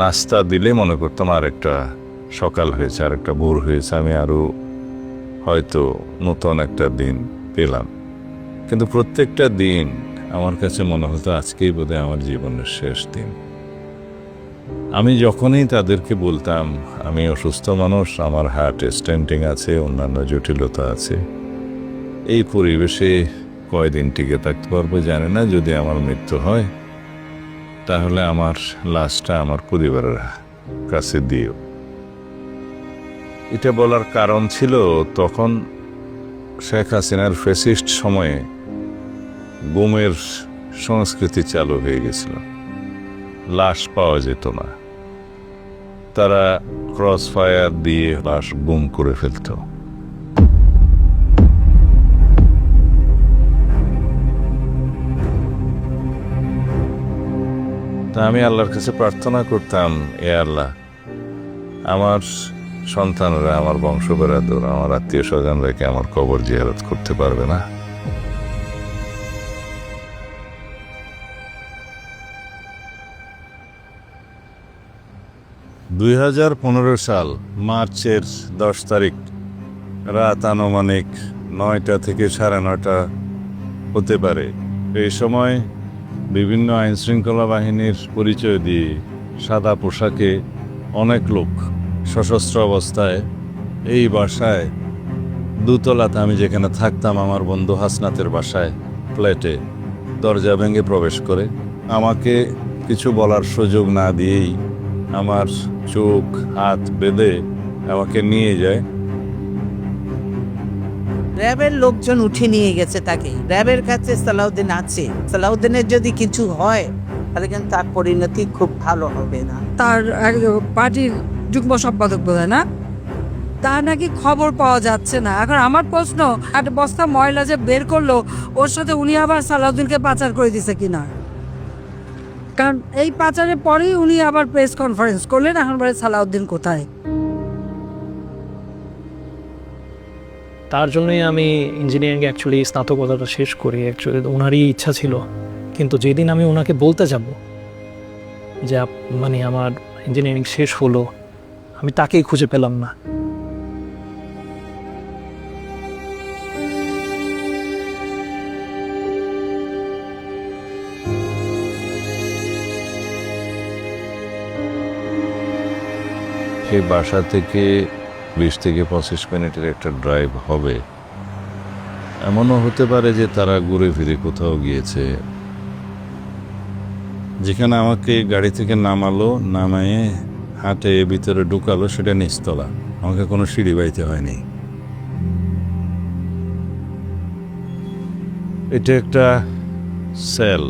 নাস্তা দিলে মনে করতাম আর একটা সকাল হয়েছে, আর একটা ভোর হয়েছে, আমি আরও হয়তো নতুন একটা দিন পেলাম। কিন্তু প্রত্যেকটা দিন আমার কাছে মনে হতো আজকেই বোধহয় আমার জীবনের শেষ দিন। আমি যখনই তাদেরকে বলতাম আমি অসুস্থ মানুষ, আমার হার্ট স্টেন্টিং আছে, অন্যান্য জটিলতা আছে, এই পরিবেশে কয়দিন টিকে থাকতে পারবো জানি না, যদি আমার মৃত্যু হয় তাহলে আমার লাশটা আমার পরিবারের কাছে দিও। এটা বলার কারণ ছিল তখন শেখ হাসিনার ফ্যাসিস্ট সময়ে গুমের সংস্কৃতি চালু হয়ে গেছিল, লাশ পাওয়া যেত না, তারা ক্রস ফায়ার দিয়ে লাশ গুম করে ফেলত। তা আমি আল্লাহর কাছে প্রার্থনা করতাম, এ আল্লাহ, আমার সন্তানরা, আমার বংশ বেরাদর, আমার আত্মীয় স্বজনরা কি আমার কবর জিয়ারত করতে পারবে না? সাল মার্চের 10 তারিখ রাত আনুমানিক 9টা থেকে 9:30 হতে পারে। এই সময় বিভিন্ন আইন শৃঙ্খলা বাহিনীর পরিচয় দিয়ে সাদা পোশাকে অনেক লোক সশস্ত্র অবস্থায় এই বাসায়, দোতলাতে আমি যেখানে থাকতাম, আমার বন্ধু হাসনাতের বাসায়, ফ্ল্যাটে দরজা ভেঙে প্রবেশ করে আমাকে কিছু বলার সুযোগ না দিয়েই আমার চোখ হাত বেঁধে আমাকে নিয়ে যায়। র্যাবের লোকজন উঠে নিয়ে গেছে তাকে। র্যাবের কাছে সালাউদ্দিন আছে, সালাউদ্দিনের যদি কিছু হয় তাহলে কিন্তু তার পরিণতি খুব ভালো হবে না। তার পার্টির যুগ্ম সম্পাদক বোধ না, তার নাকি খবর পাওয়া যাচ্ছে না। এখন আমার প্রশ্ন, একটা বস্তা ময়লা যে বের করলো, ওর সাথে উনি আবার সালাউদ্দিনকে পাচার করে দিছে কিনা? কারণ এই পাচারের পরেই উনি আবার প্রেস কনফারেন্স করলেন, এখন বলে সালাউদ্দিন কোথায়। তার জন্যই আমি ইঞ্জিনিয়ারিং অ্যাকচুয়ালি স্নাতকোত্তরটা শেষ করি। অ্যাকচুয়ালি ওনারই ইচ্ছা ছিল, কিন্তু যেদিন আমি ওনাকে বলতে যাব যে মানে আমার ইঞ্জিনিয়ারিং শেষ হলো, আমি তাকেই খুঁজে পেলাম না। সেই বাসা থেকে 20 থেকে 25 মিনিটের একটা ড্রাইভ হবে। এমনও হতে পারে যে তারা ঘুরে ফিরে কোথাও গিয়েছে। যেখানে আমাকে গাড়ি থেকে নামালো, নামায়ে হাটে ভিতরে ঢুকালো, সেটা নিচতলা, আমাকে কোনো সিঁড়ি বাইতে হয়নি। এটা একটা সেল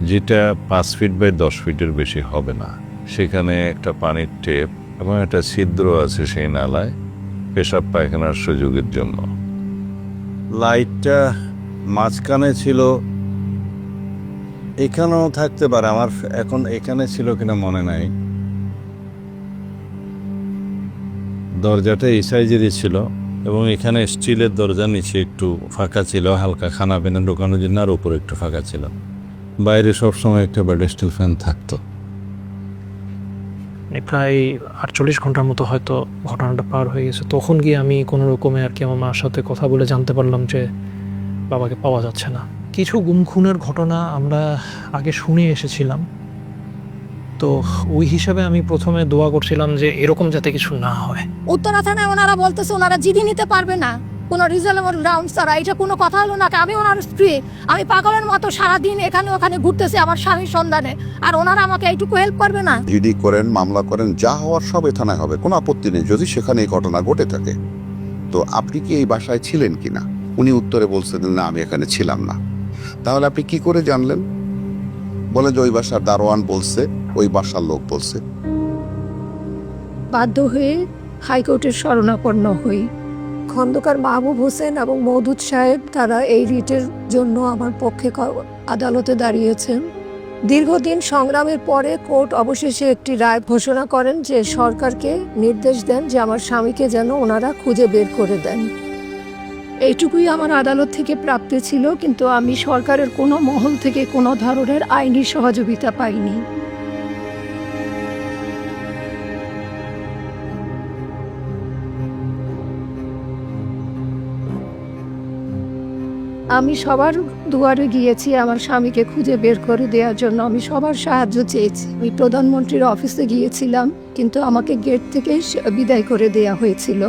যেটা 5 ফিট বাই 10 ফিটের বেশি হবে না। সেখানে একটা পানির টেপ এবং একটা ছিদ্র আছে সেই নালায় পেশাব পায়খানার সুযোগের জন্য। লাইটটা মাঝখানে ছিল, এখানেও থাকতে পারে, আমার এখন এখানে ছিল কিনা মনে নাই। দরজাটা এই সাইজেরই ছিল এবং এখানে স্টিলের দরজা, নিচে একটু ফাঁকা ছিল, হালকা খানা পেনা ঢোকানোর জন্য, আর উপরে একটু ফাঁকা ছিল। বাইরে সবসময় একটা ব্যাডস্টিল ফ্যান থাকতো। প্রায় 48 ঘন্টার মতো হয়তো ঘটনাটা পার হয়ে গেছে। তখন গিয়ে আমি কোনো রকমে আর কি আমার মার সাথে কথা বলে জানতে পারলাম যে বাবাকে পাওয়া যাচ্ছে না। কিছু গুম খুনের ঘটনা আমরা আগে শুনে এসেছিলাম, তো ওই হিসাবে আমি প্রথমে দোয়া করছিলাম যে এরকম যাতে কিছু না হয়। উত্তরা থানায় ওনারা বলতেছে ওনারা জিডি নিতে পারবে না, কোনো রিজনেবল গ্রাউন্ড ছাড়া। এটা কোনো কথা হলো না। আমি ওনার স্ত্রী, আমি পাগলের মতো সারাদিন এখানে ওখানে ঘুরতেছি আমার স্বামীর সন্ধানে, আর ওনারা আমাকে এইটুকু হেল্প করবে না? জিডি করেন, মামলা করেন, যা হওয়ার সব থানায় হবে, কোনো আপত্তি নেই যদি সেখানে এই ঘটনা ঘটে থাকে। তো আপনি কি এই বাসায় ছিলেন কিনা? উনি উত্তরে বলছেন না, আমি এখানে ছিলাম না। তাহলে আপনি কি করে জানলেন? বলে যে ওই বাসার দারোয়ান বলছে, ওই বাসার লোক বলছে। বাধ্য হয়ে হাইকোর্টের শরণাপন্ন হই। খন্দকার মাহবুব হোসেন এবং মওদুদ সাহেব তারা এই রিটের জন্য আমার পক্ষে আদালতে দাঁড়িয়েছেন। দীর্ঘদিন সংগ্রামের পরে কোর্ট অবশেষে একটি রায় ঘোষণা করেন যে সরকারকে নির্দেশ দেন যে আমার স্বামীকে যেন ওনারা খুঁজে বের করে দেন। এইটুকুই আমার আদালত থেকে প্রাপ্তি ছিল, কিন্তু আমি সরকারের কোনো মহল থেকে কোনো ধরনের আইনি সহযোগিতা পাইনি। আমি সবার দুয়ারে গিয়েছি আমার স্বামীকে খুঁজে বের করে দেওয়ার জন্য। আমি সবার সাহায্য চেয়েছি। আমি প্রধানমন্ত্রীর অফিসে গিয়েছিলাম, কিন্তু আমাকে গেট থেকে বিদায় করে দেয়া হয়েছিল।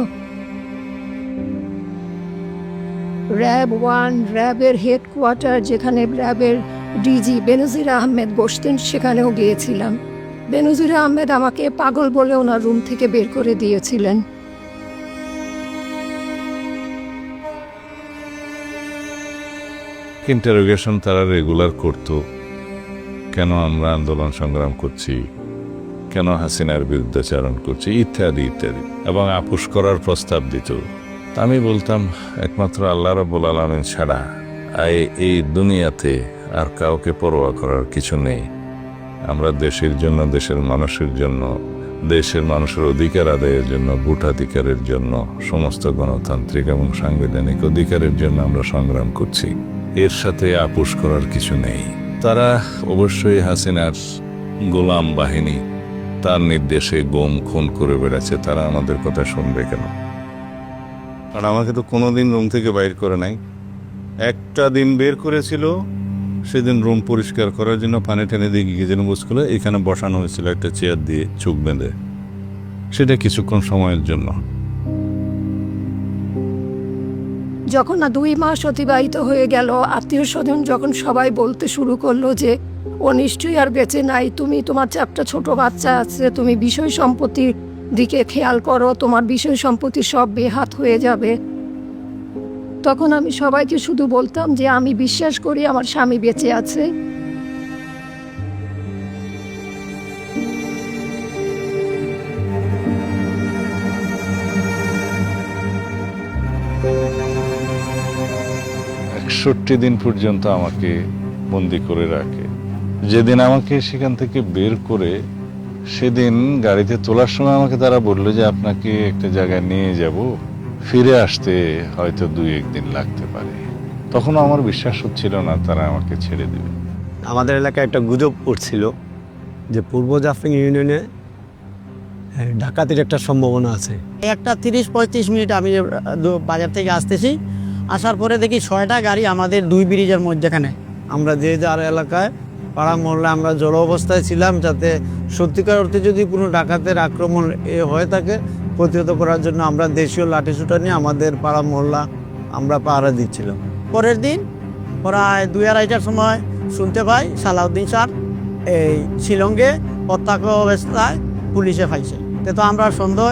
র্যাব 1, র্যাবের হেডকোয়ার্টার যেখানে র্যাবের ডিজি বেনজির আহমেদ বসতেন, সেখানেও গিয়েছিলাম। বেনজির আহমেদ আমাকে পাগল বলে ওনার রুম থেকে বের করে দিয়েছিলেন। ইন্টারোগেশন তারা রেগুলার করত, কেন আমরা আন্দোলন সংগ্রাম করছি, কেন হাসিনার বিরুদ্ধাচারণ করছি, ইত্যাদি ইত্যাদি, এবং আপোষ করার প্রস্তাব দিত। আমি বলতাম একমাত্র আল্লাহ রাব্বুল আলামিন ছাড়া এই দুনিয়াতে আর কাউকে পরোয়া করার কিছু নেই। আমরা দেশের জন্য, দেশের মানুষের জন্য, দেশের মানুষের অধিকার আদায়ের জন্য, ভোটাধিকারের জন্য, সমস্ত গণতান্ত্রিক এবং সাংবিধানিক অধিকারের জন্য আমরা সংগ্রাম করছি। এর সাথে আপোষ করার কিছু নেই। তারা অবশ্যই হাসিনার গোলাম বাহিনী, তার নির্দেশে গুম খুন করে বেড়াচ্ছে, তারা আমাদের কথা শুনবে কেন? কারণ আমাকে তো কোনোদিন রুম থেকে বাইর করে নাই। একটা দিন বের করেছিল, সেদিন রুম পরিষ্কার করার জন্য পানি টেনে দিয়ে গিয়ে যেন বুঝছিল এখানে বসানো হয়েছিল একটা চেয়ার দিয়ে চোখ বেঁধে, সেটা কিছুক্ষণ সময়ের জন্য। যখন না 2 মাস অতিবাহিত হয়ে গেল, আত্মীয় স্বজন যখন সবাই বলতে শুরু করলো যে ও নিশ্চয়ই আর বেঁচে নাই, তুমি তোমার 4টা ছোট বাচ্চা আছে, তুমি বিষয় সম্পত্তির দিকে খেয়াল করো, তোমার বিষয় সম্পত্তি সব বেহাত হয়ে যাবে, তখন আমি সবাইকে শুধু বলতাম যে আমি বিশ্বাস করি আমার স্বামী বেঁচে আছে। ষাট দিন পর্যন্ত আমাকে বন্দি করে রাখে। যেদিন আমাকে সেখান থেকে বের করে সেদিন গাড়িতে তোলার সময় আমাকে তারা বললো যে আপনাকে একটা জায়গায় নিয়ে যাব, ফিরে আসতে হয়তো 2-1 দিন লাগতে পারে। তখনও আমার বিশ্বাস হচ্ছিল না তারা আমাকে ছেড়ে দেবে। আমাদের এলাকায় একটা গুজব উঠছিল যে পূর্ব জাফলং ইউনিয়নে ডাকাতির একটা সম্ভাবনা আছে। একটা 30-35 মিনিট আমি বাজার থেকে আসতেছি, আসার পরে দেখি 6টা গাড়ি আমাদের 2 ব্রিজের মধ্যেখানে। আমরা যে যার এলাকায় পাড়া মহল্লা আমরা জড়ো অবস্থায় ছিলাম, যাতে সত্যিকার অর্থে যদি কোনো ডাকাতের আক্রমণ হয়ে থাকে প্রতিহত করার জন্য আমরা দেশীয় লাঠিসোঁটা নিয়ে আমাদের পাড়া মহল্লা আমরা পাহারা দিচ্ছিলাম। পরের দিন প্রায় 2-2:30টার সময় শুনতে পাই সালাউদ্দিন স্যার এই শিলংয়ে প্রত্যক্ষ অবস্থায় পুলিশে পাইছে। তো আমরা সন্দেহ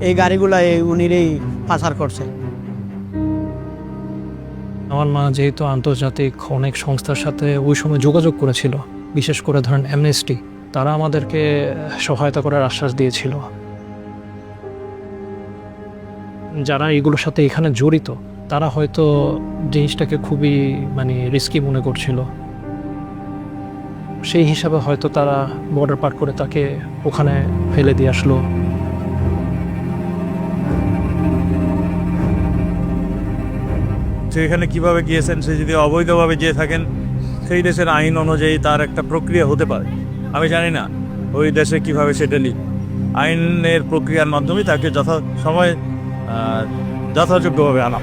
এই গাড়িগুলো উনিরই পাচার করছে। আমার মা যেহেতু আন্তর্জাতিক অনেক সংস্থার সাথে ওই সময় যোগাযোগ করেছিল, বিশেষ করে ধরেন অ্যামনেস্টি, তারা আমাদেরকে সহায়তা করার আশ্বাস দিয়েছিল। যারা এগুলোর সাথে এখানে জড়িত তারা হয়তো জিনিসটাকে খুবই রিস্কি মনে করছিল, সেই হিসাবে হয়তো তারা বর্ডার পার করে তাকে ওখানে ফেলে দিয়ে আসলো। সেখানে কিভাবে গিয়েছেন, সে যদি অবৈধভাবে যেয়ে থাকেন সেই দেশের আইন অনুযায়ী তার একটা প্রক্রিয়া হতে পারে। আমি জানি না ওই দেশে কিভাবে সেটা আইনের প্রক্রিয়ার মাধ্যমে তাকে যথাসময়ে যথাযোগ্যভাবে আনা।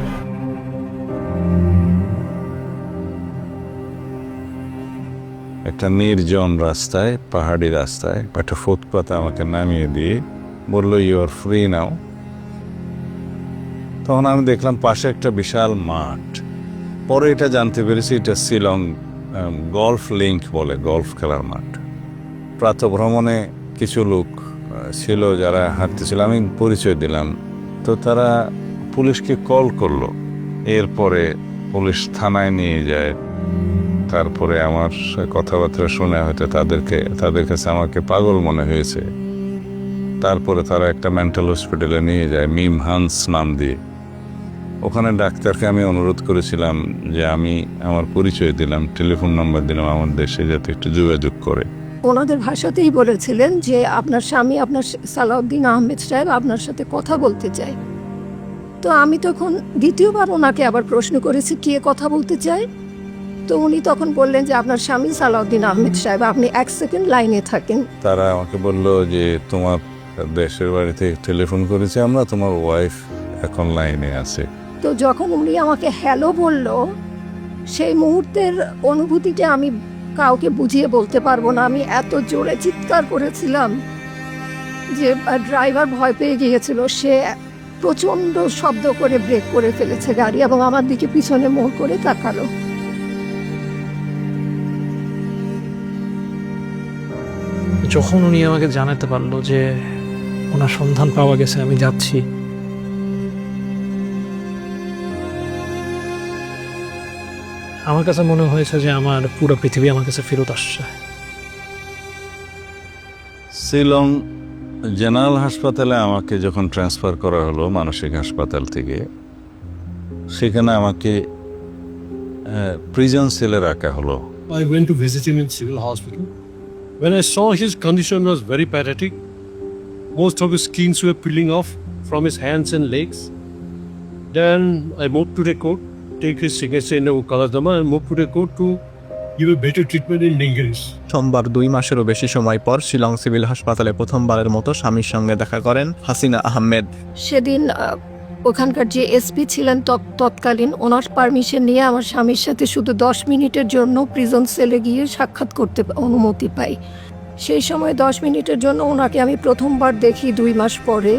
একটা নির্জন রাস্তায়, পাহাড়ি রাস্তায় একটা ফুটপাতে আমাকে নামিয়ে দিয়ে বললো ইউ আর ফ্রি নাও। তখন আমি দেখলাম পাশে একটা বিশাল মাঠ। পরে এটা জানতে পেরেছি এটা শিলং গলফ লিঙ্ক বলে, গলফ খেলার মাঠ। প্রাতঃভ্রমণে কিছু লোক ছিল যারা হাঁটতেছিল, আমি পরিচয় দিলাম। তো তারা পুলিশকে কল করলো, এরপরে পুলিশ থানায় নিয়ে যায়। তারপরে আমার কথাবার্তা শুনে হয়তো তাদের কাছে আমাকে পাগল মনে হয়েছে। তারপরে তারা একটা মেন্টাল হসপিটালে নিয়ে যায়, মিম হান্স নাম দিয়ে। ওখানে ডাক্তারকে আমি অনুরোধ করেছিলাম যে আমি আমার পরিচয় দিলাম, টেলিফোন নাম্বার দিলাম আমার দেশে, যাতে একটু যোগাযোগ করে। ওনাদের ভাষাতেই বলেছিলেন যে আপনার স্বামী, আপনার সালাউদ্দিন আহমেদ সাহেব আপনার সাথে কথা বলতে চায়। তো আমি তখন দ্বিতীয়বার ওনাকে আবার প্রশ্ন করেছি কে কথা বলতে চায়। তো উনি তখন বললেন যে আপনার স্বামী সালাউদ্দিন আহমেদ সাহেব, আপনি 1 সেকেন্ড লাইনে থাকেন। তারা আমাকে বললো যে তোমার দেশের বাড়িতে টেলিফোন করেছে আমরা, তোমার ওয়াইফ এখন লাইনে আছে। তো যখন উনি আমাকে হ্যালো বলল, সেই মুহূর্তের অনুভূতিটা আমি কাউকে বুঝিয়ে বলতে পারবো না। আমি এত জোরে চিৎকার করেছিলাম যে ড্রাইভার ভয় পেয়ে গিয়েছিল। সে প্রচণ্ড শব্দ করে ব্রেক করে ফেলেছে গাড়ি এবং আমার দিকে পিছনে মোড় করে তাকালো। যখন উনি আমাকে জানাতে পারলো যে ওনার সন্ধান পাওয়া গেছে, আমি যাচ্ছি, আমার কাছে মনে হয়েছে যে আমার পুরো পৃথিবী আমার কাছে ফেরত আসছে। শিলং জেনারেল হাসপাতালে আমাকে যখন ট্রান্সফার করা হলো মানসিক হাসপাতাল থেকে, সেখানে আমাকে প্রিজন সেলে রাখা হলো। I went to visit him in civil hospital. When I saw his condition was very pathetic, most of his skins were peeling off from his hands and legs. Then I moved to the court, take his signature in the Kaladama and moved to the court to give a better treatment in Ningris. সোমবার 2 মাসেরও বেশি সময় পর Shillong civil হাসপাতালে প্রথমবারের মতো স্বামীর সঙ্গে দেখা করেন হাসিনা আহমেদ। সেদিন ওখানকার যে এসপি ছিলেন তৎকালীন, ওনার পারমিশন নিয়ে আমার স্বামীর সাথে শুধু 10 মিনিটের জন্য প্রিজন সেলে গিয়ে সাক্ষাৎ করতে অনুমতি পাই। সেই সময় 10 মিনিটের জন্য ওনাকে আমি প্রথমবার দেখি 2 মাস পরে।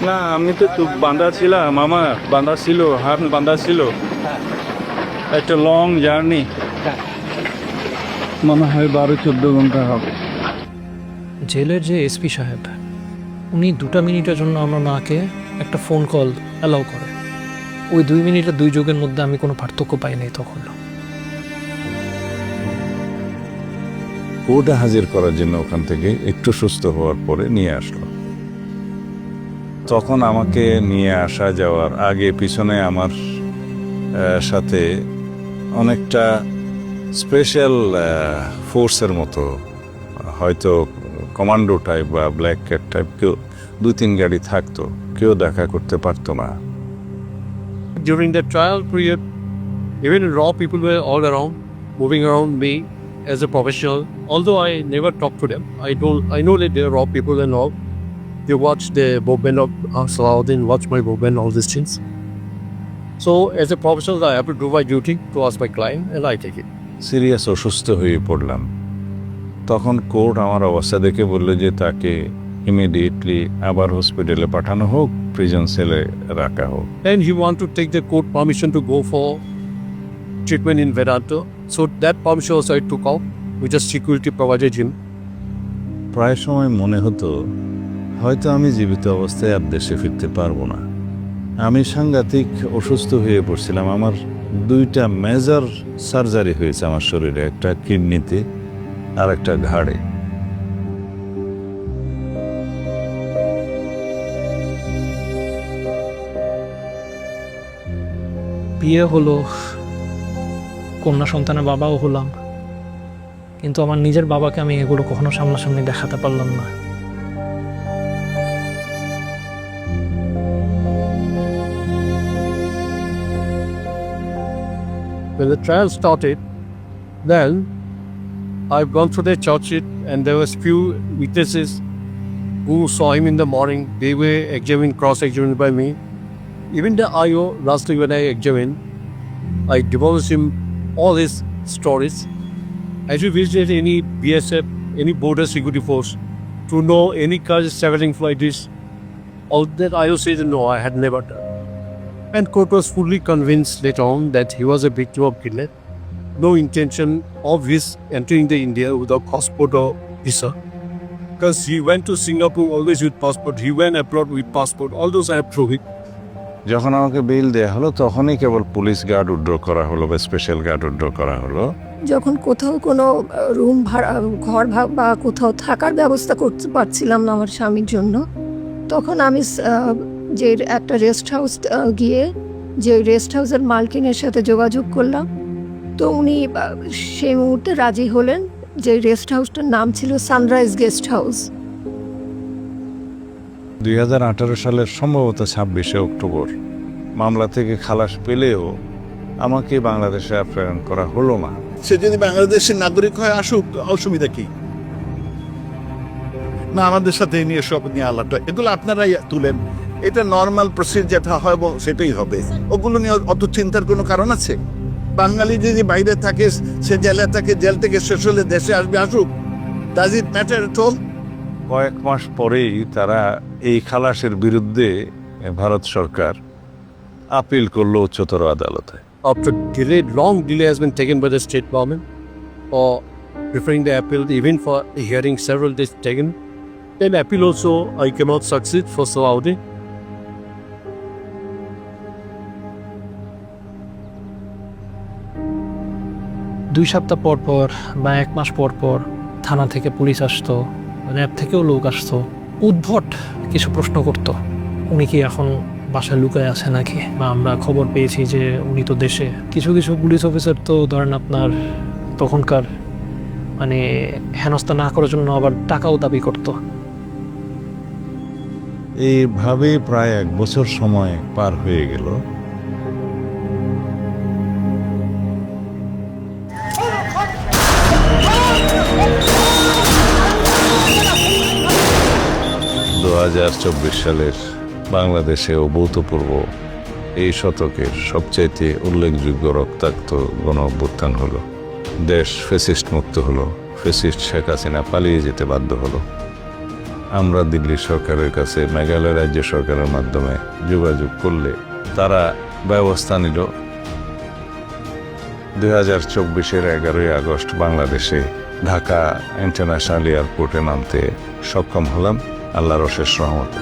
না, আমি তো বাঁধা ছিলাম, আমার বাঁধা ছিল, হাত বাঁধা ছিল। একটা লং জার্নি, মনে হয় 12-14 ঘন্টা হবে। জেলের যে এসপি সাহেব, উনি 2 মিনিটের জন্য আমার মাকে একটা ফোন কল অ্যালাউ করে। ওই 2 মিনিটের 2 যুগের মধ্যে আমি কোনো পার্থক্য পাইনি তখন। কোর্টে হাজির করার জন্য ওখান থেকে একটু সুস্থ হওয়ার পরে নিয়ে আসলো। তখন আমাকে নিয়ে আসা যাওয়ার আগে পিছনে আমার সাথে অনেকটা স্পেশাল ফোর্সের মতো, হয়তো কমান্ডো টাইপ বা ব্ল্যাক ক্যাট টাইপ কেউ 2-3 গাড়ি থাকতো, কেউ দেখা করতে পারতো না। During the trial period, even raw people were all around, moving around me as a professional. Although I never talked to them, I know that they are raw people and all. They watch the movement of Salahuddin, watch my movement, all these things. So as a professional, I have to do my duty towards my client and I take it. Serious অসুস্থ হয়ে পড়লাম। তখন court আমার অবস্থা দেখে বলল যে তাকে ইমিডিয়েটলি আবার হসপিটালে পাঠানো হোক, প্রিজন সেলে রাখা হোক। And he want to take the court permission to go for treatment in Vedanta. So that permission also I took out, which is security provided him. প্রায় সময় মনে হতো হয়তো আমি জীবিত অবস্থায় আর দেশে ফিরতে পারবো না। আমি সাংঘাতিক অসুস্থ হয়ে পড়ছিলাম। আমার 2টা মেজর সার্জারি হয়েছে আমার শরীরে, একটা কিডনিতে আর একটা ঘাড়ে। বিয়ে হলো, কন্যা সন্তানের বাবাও হলাম, কিন্তু আমার নিজের বাবাকে আমি এগুলো কখনো সামনাসামনি দেখাতে পারলাম না। When the trial started, then I've gone through the church and there was few witnesses who saw him in the morning. They were examined, cross-examined by me. Even the IO, lastly when I examined, I divulged him all his stories. As we visited any BSF, any border security force, to know any cars traveling like this, all that IO said no, I had never done. And court was fully convinced later on that he was a victim of kidnap. No intention of his entering the India without passport or visa. Because he went to Singapore always with passport. He went abroad with passport. All those I have proved. যখন আমাকে bell দেয়া হলো তখনই কেবল police guard withdraw করা হলো বা special guard withdraw করা হলো। যখন কোথাও কোনো রুম ভাড়া, ঘর বা কোথাও থাকার ব্যবস্থা করতে পারছিলাম না আমার স্বামীর জন্য, তখন আমি যে একটা রেস্ট হাউস গিয়ে যে রেস্ট হাউসের মালকিনের সাথে যোগাযোগ করলাম। তো উনি সেই মুহূর্তে রাজি হলেন। যে রেস্ট হাউসটার নাম ছিল সানরাইজ গেস্ট হাউস। 2018 সালের সম্ভবত 26শে অক্টোবর মামলা থেকে খালাস পেলেও আমাকে বাংলাদেশে প্রেরণ করা হলো না। সে যদি বাংলাদেশের নাগরিক হয় আসুক, অসুবিধা কি? না, আমাদের সাথে নিয়ে সব নিয়ে আলাদা, এগুলো আপনারাই তুলেন। এটা নর্মাল প্রসিড যেটা হয় সেটাই হবে, ওগুলো নিয়ে অত চিন্তার কোনো কারণ আছে? বাঙালি যদি বাইরে থাকে, সে জেলে থাকে, জেল থেকে শেষ হলে দেশে আসবে, আসুক। Does it matter at all? কয়েক মাস পরেই তারা এই খালাসের বিরুদ্ধে ভারত সরকার আপিল করলো উচ্চতর আদালতে। After delay, long delay has been taken by the state government for preferring the appeal, even for the hearing several days taken. Then appeal also I cannot succeed for Salahuddin. 2 সপ্তাহ পর পর বা 1 মাস পর পর থানা থেকে পুলিশ আসতো, RAB থেকেও লোক আসতো, উদ্ভট কিছু প্রশ্ন করতো। উনি কি এখন বাসায় লুকায় আছে নাকি, বা আমরা খবর পেয়েছি যে উনি তো দেশে। কিছু কিছু পুলিশ অফিসার তো ধরেন আপনার তখনকার মানে হেনস্থা না করার জন্য আবার টাকাও দাবি করতো। এইভাবে প্রায় 1 বছর সময় পার হয়ে গেল। সালের বাংলাদেশে অভূতপূর্ব এই শতকের সবচাইতে উল্লেখযোগ্য রক্তাক্ত গণ অভ্যুত্থান হলো। দেশ ফ্যাসিস্ট মুক্ত হলো, ফ্যাসিস্ট শেখ হাসিনা পালিয়ে যেতে বাধ্য হলো। আমরা দিল্লি সরকারের কাছে মেঘালয় রাজ্য সরকারের মাধ্যমে যোগাযোগ করলে তারা ব্যবস্থা নিল। 2024-এর 11ই আগস্ট বাংলাদেশে ঢাকা ইন্টারন্যাশনাল এয়ারপোর্টে নামতে সক্ষম হলাম আল্লাহর অশেষ রহমতে।